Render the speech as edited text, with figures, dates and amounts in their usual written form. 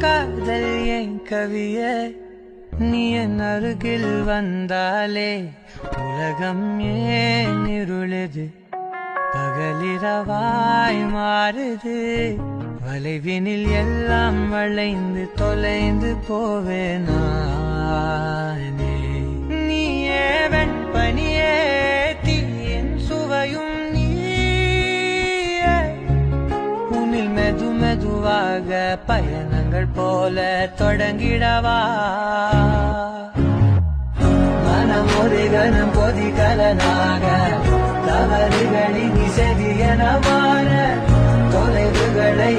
காதல் என் கவியே நீ என் அருகில் வந்தாலே உலகம் ஏன் இருளுது பகலிரவாய் மாறுது வளைவினில் எல்லாம் வளைந்து தொலைந்து போவேனானே நீயே வெண்பனியே தீயின் சுவையும் நீயே உன்னில் மெது மெதுவாக பயணங்கள் போல தொடங்கிடவா மனம் ஒரு கணம் கொதிகலனாக தவறுகளின் செவியனமான தொலைவுகளை